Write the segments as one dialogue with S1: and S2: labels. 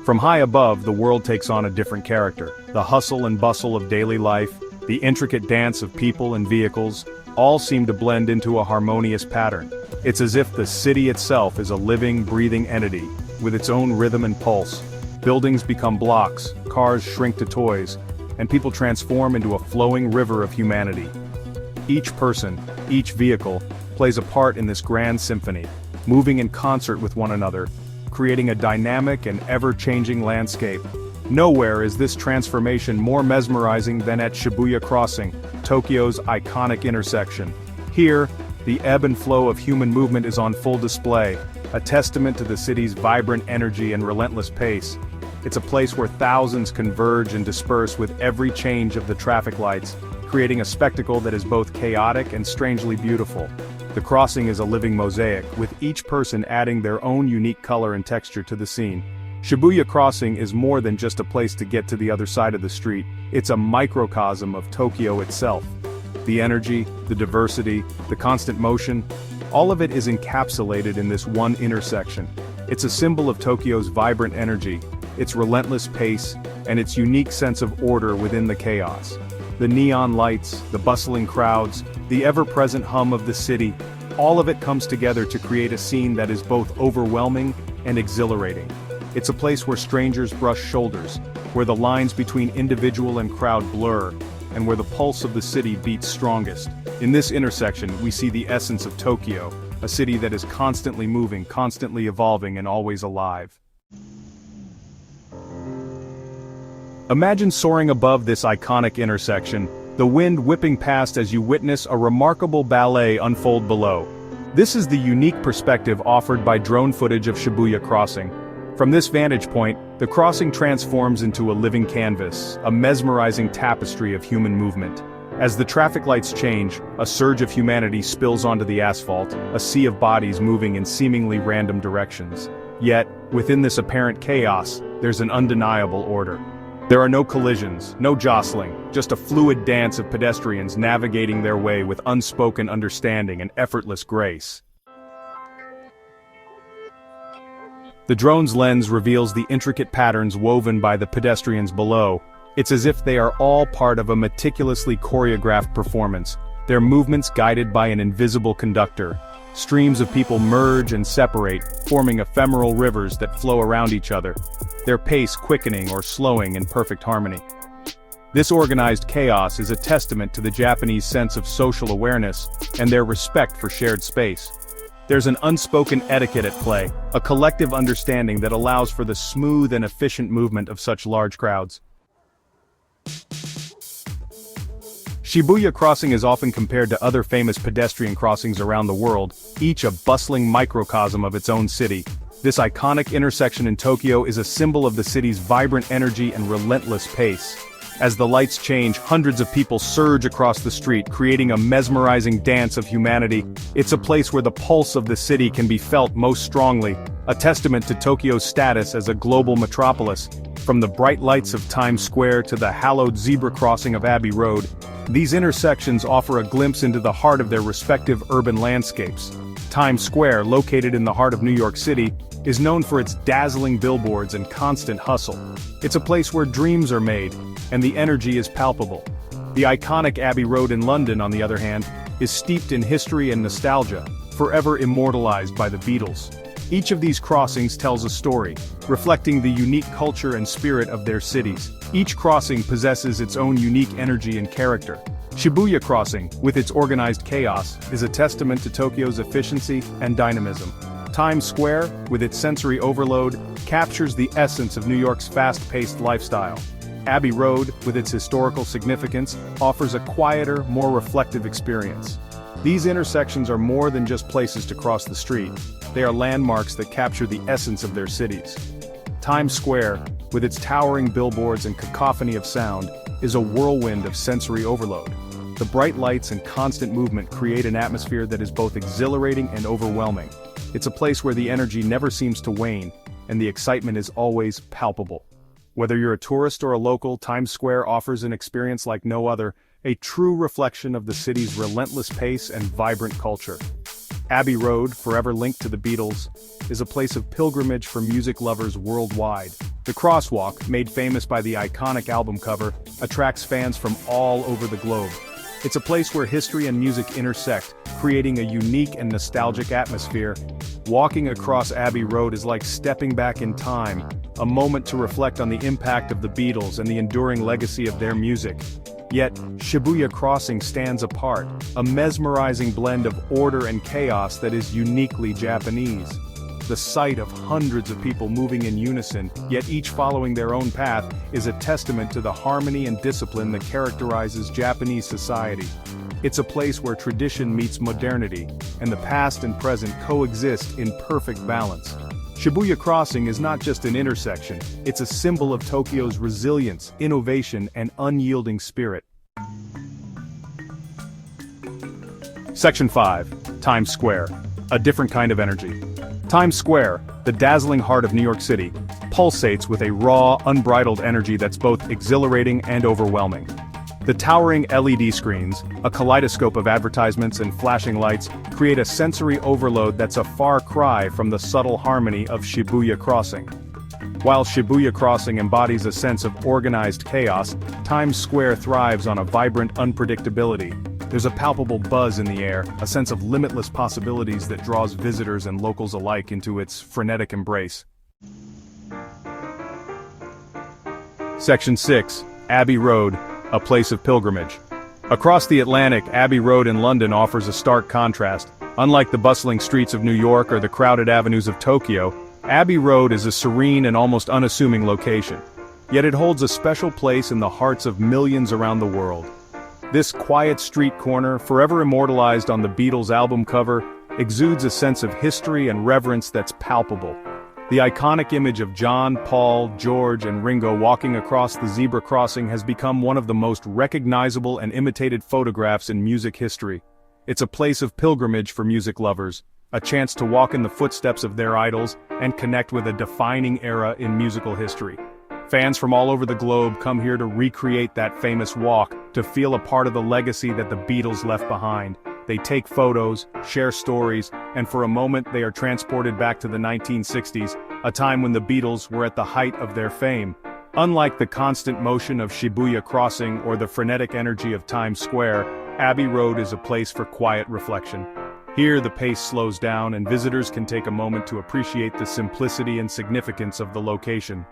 S1: From high above, the world takes on a different character. The hustle and bustle of daily life, the intricate dance of people and vehicles, all seem to blend into a harmonious pattern. It's as if the city itself is a living, breathing entity, with its own rhythm and pulse. Buildings become blocks, cars shrink to toys, and people transform into a flowing river of humanity. Each person, each vehicle, plays a part in this grand symphony, moving in concert with one another, creating a dynamic and ever-changing landscape. Nowhere is this transformation more mesmerizing than at Shibuya Crossing, Tokyo's iconic intersection. Here, the ebb and flow of human movement is on full display, a testament to the city's vibrant energy and relentless pace. It's a place where thousands converge and disperse with every change of the traffic lights, creating a spectacle that is both chaotic and strangely beautiful. The crossing is a living mosaic, with each person adding their own unique color and texture to the scene. Shibuya Crossing is more than just a place to get to the other side of the street, it's a microcosm of Tokyo itself. The energy, the diversity, the constant motion, all of it is encapsulated in this one intersection. It's a symbol of Tokyo's vibrant energy, its relentless pace, and its unique sense of order within the chaos. The neon lights, the bustling crowds, the ever-present hum of the city, all of it comes together to create a scene that is both overwhelming and exhilarating. It's a place where strangers brush shoulders, where the lines between individual and crowd blur, and where the pulse of the city beats strongest. In this intersection, we see the essence of Tokyo, a city that is constantly moving, constantly evolving, and always alive. Imagine soaring above this iconic intersection, the wind whipping past as you witness a remarkable ballet unfold below. This is the unique perspective offered by drone footage of Shibuya Crossing. From this vantage point, the crossing transforms into a living canvas, a mesmerizing tapestry of human movement. As the traffic lights change, a surge of humanity spills onto the asphalt, a sea of bodies moving in seemingly random directions. Yet, within this apparent chaos, there's an undeniable order. There are no collisions, no jostling, just a fluid dance of pedestrians navigating their way with unspoken understanding and effortless grace. The drone's lens reveals the intricate patterns woven by the pedestrians below. It's as if they are all part of a meticulously choreographed performance, their movements guided by an invisible conductor. Streams of people merge and separate, forming ephemeral rivers that flow around each other, their pace quickening or slowing in perfect harmony. This organized chaos is a testament to the Japanese sense of social awareness and their respect for shared space. There's an unspoken etiquette at play, a collective understanding that allows for the smooth and efficient movement of such large crowds. Shibuya Crossing is often compared to other famous pedestrian crossings around the world, each a bustling microcosm of its own city. This iconic intersection in Tokyo is a symbol of the city's vibrant energy and relentless pace. As the lights change, hundreds of people surge across the street, creating a mesmerizing dance of humanity. It's a place where the pulse of the city can be felt most strongly, a testament to Tokyo's status as a global metropolis. From the bright lights of Times Square to the hallowed zebra crossing of Abbey Road, these intersections offer a glimpse into the heart of their respective urban landscapes. Times Square, located in the heart of New York City, is known for its dazzling billboards and constant hustle. It's a place where dreams are made, and the energy is palpable. The iconic Abbey Road in London, on the other hand, is steeped in history and nostalgia, forever immortalized by the Beatles. Each of these crossings tells a story, reflecting the unique culture and spirit of their cities. Each crossing possesses its own unique energy and character. Shibuya Crossing, with its organized chaos, is a testament to Tokyo's efficiency and dynamism. Times Square, with its sensory overload, captures the essence of New York's fast-paced lifestyle. Abbey Road, with its historical significance, offers a quieter, more reflective experience. These intersections are more than just places to cross the street. They are landmarks that capture the essence of their cities. Times Square, with its towering billboards and cacophony of sound, is a whirlwind of sensory overload. The bright lights and constant movement create an atmosphere that is both exhilarating and overwhelming. It's a place where the energy never seems to wane, and the excitement is always palpable. Whether you're a tourist or a local, Times Square offers an experience like no other, a true reflection of the city's relentless pace and vibrant culture. Abbey Road, forever linked to the Beatles, is a place of pilgrimage for music lovers worldwide, The crosswalk, made famous by the iconic album cover, attracts fans from all over the globe. It's a place where history and music intersect, creating a unique and nostalgic atmosphere. Walking across Abbey Road is like stepping back in time, a moment to reflect on the impact of the Beatles and the enduring legacy of their music. Yet, Shibuya Crossing stands apart, a mesmerizing blend of order and chaos that is uniquely Japanese. The sight of hundreds of people moving in unison, yet each following their own path, is a testament to the harmony and discipline that characterizes Japanese society. It's a place where tradition meets modernity, and the past and present coexist in perfect balance. Shibuya Crossing is not just an intersection, it's a symbol of Tokyo's resilience, innovation, and unyielding spirit. Section 5. Times Square. A different kind of energy. Times Square, the dazzling heart of New York City, pulsates with a raw, unbridled energy that's both exhilarating and overwhelming. The towering LED screens, a kaleidoscope of advertisements and flashing lights, create a sensory overload that's a far cry from the subtle harmony of Shibuya Crossing. While Shibuya Crossing embodies a sense of organized chaos, Times Square thrives on a vibrant unpredictability. There's a palpable buzz in the air, a sense of limitless possibilities that draws visitors and locals alike into its frenetic embrace. Section 6. Abbey Road, a place of pilgrimage. Across the Atlantic, Abbey Road in London offers a stark contrast. Unlike the bustling streets of New York or the crowded avenues of Tokyo, Abbey Road is a serene and almost unassuming location. Yet it holds a special place in the hearts of millions around the world. This quiet street corner, forever immortalized on the Beatles' album cover, exudes a sense of history and reverence that's palpable. The iconic image of John, Paul, George, and Ringo walking across the zebra crossing has become one of the most recognizable and imitated photographs in music history. It's a place of pilgrimage for music lovers, a chance to walk in the footsteps of their idols and connect with a defining era in musical history. Fans from all over the globe come here to recreate that famous walk, to feel a part of the legacy that the Beatles left behind. They take photos, share stories, and for a moment they are transported back to the 1960s, a time when the Beatles were at the height of their fame. Unlike the constant motion of Shibuya Crossing or the frenetic energy of Times Square, Abbey Road is a place for quiet reflection. Here the pace slows down and visitors can take a moment to appreciate the simplicity and significance of the location.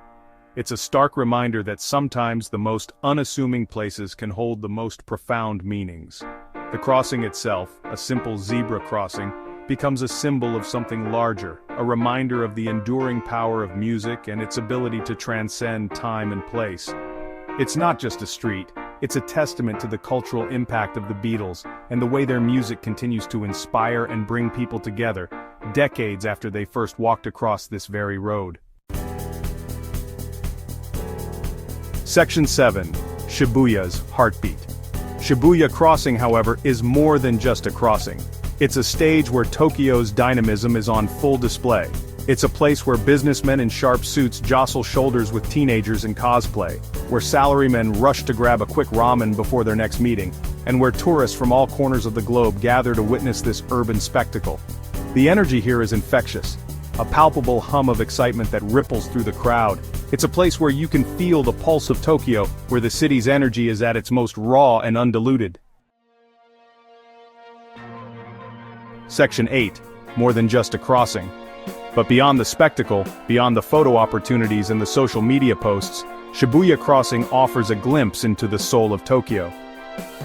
S1: It's a stark reminder that sometimes the most unassuming places can hold the most profound meanings. The crossing itself, a simple zebra crossing, becomes a symbol of something larger, a reminder of the enduring power of music and its ability to transcend time and place. It's not just a street, it's a testament to the cultural impact of the Beatles and the way their music continues to inspire and bring people together, decades after they first walked across this very road. Section 7. Shibuya's Heartbeat. Shibuya Crossing, however, is more than just a crossing. It's a stage where Tokyo's dynamism is on full display. It's a place where businessmen in sharp suits jostle shoulders with teenagers in cosplay, where salarymen rush to grab a quick ramen before their next meeting, and where tourists from all corners of the globe gather to witness this urban spectacle. The energy here is infectious, a palpable hum of excitement that ripples through the crowd. It's a place where you can feel the pulse of Tokyo, where the city's energy is at its most raw and undiluted. Section 8. More than just a crossing. But beyond the spectacle, beyond the photo opportunities and the social media posts, Shibuya Crossing offers a glimpse into the soul of Tokyo.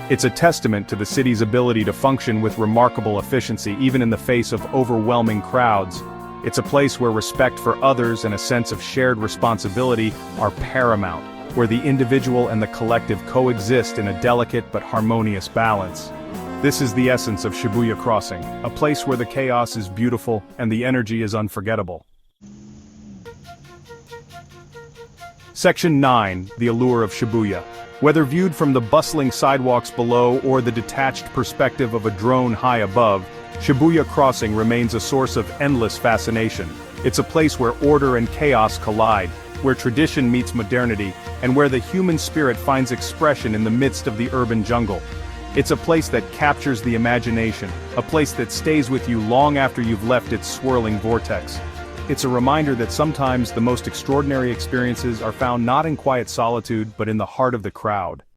S1: It's a testament to the city's ability to function with remarkable efficiency even in the face of overwhelming crowds. It's a place where respect for others and a sense of shared responsibility are paramount, where the individual and the collective coexist in a delicate but harmonious balance. This is the essence of Shibuya Crossing, a place where the chaos is beautiful and the energy is unforgettable. Section 9. The Allure of Shibuya. Whether viewed from the bustling sidewalks below or the detached perspective of a drone high above, Shibuya Crossing remains a source of endless fascination. It's a place where order and chaos collide, where tradition meets modernity, and where the human spirit finds expression in the midst of the urban jungle. It's a place that captures the imagination, a place that stays with you long after you've left its swirling vortex. It's a reminder that sometimes the most extraordinary experiences are found not in quiet solitude but in the heart of the crowd.